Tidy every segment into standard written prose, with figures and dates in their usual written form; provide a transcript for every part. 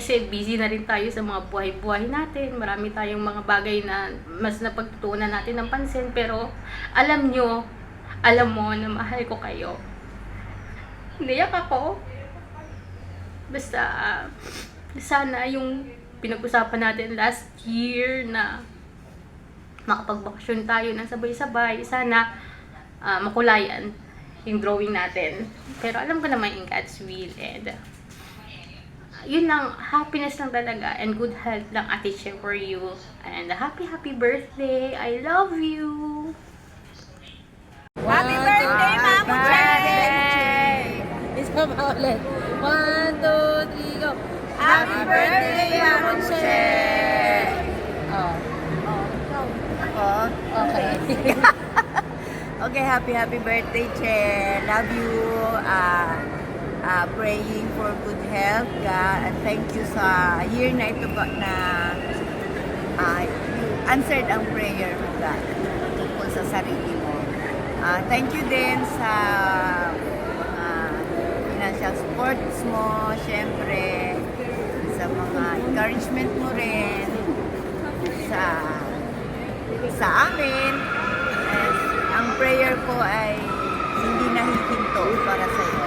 Kasi busy na rin tayo sa mga buhay-buhay natin. Marami tayong mga bagay na mas napagtutuunan natin ng pansin. Pero alam mo na mahal ko kayo. Naiyak ako. Basta, sana yung pinag-usapan natin last year na makapagbakasyon tayo ng sabay-sabay, sana makulayan yung drawing natin. Pero alam ko naman in God's will, and yun lang, happiness lang talaga and good health lang, Ate Che, for you. And happy birthday. I love you. Happy birthday, Mama Che! Isa pa ulit. 1, 2, 3, go! Happy birthday, Mama Che! Oh. Ako? Okay. Okay, happy birthday, Che. Love you. Praying for good health, God. And thank you sa year na ito na you answered ang prayer mo, God, tungkol sa sarili mo. Thank you din sa mga financial supports mo, syempre, sa mga encouragement mo rin, sa amin. Ang prayer ko ay hindi nahihinto para sa iyo.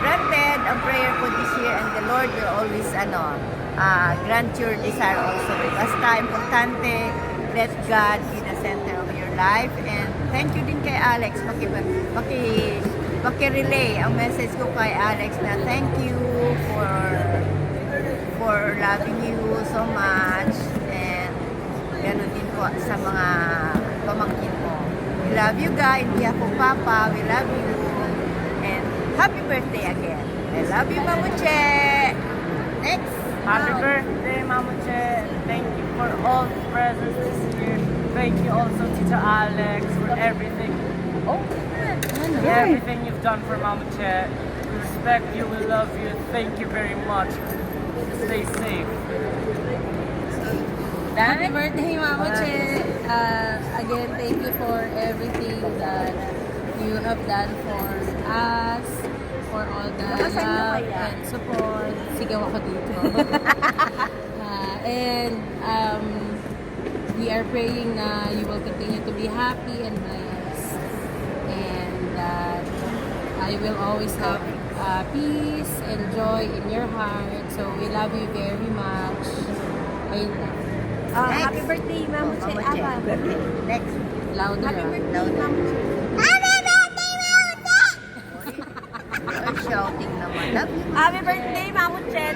Granted, ang prayer ko this year, and the Lord will always grant your desire also. Basta importante, let God be the center of your life. And thank you din kay Alex. Maki-relay ang message ko kay Alex na thank you for loving you so much. And gano'n din po sa mga pamangkin mo. We love you guys. Hindi ako Papa. We love you. And happy birthday again. I love you, Mama Che. Next. Happy birthday, Mama Che. Thank you for all the presents this year. Thank you also, Tita Alex, for everything. Everything you've done for Mama Che. We respect you, we love you. Thank you very much. Stay safe. Happy birthday, Mama Che. Again, thank you for everything that you have done for us, for all the love and support. Sigaw ako dito. And we are praying na you will continue to be happy and blessed. And that I will always have peace and joy in your heart. So we love you very much. Ayun lang. Happy birthday, Mama Che. Next. Louder. Happy birthday, Mama Che. Shouting naman. Happy birthday, Mama Che.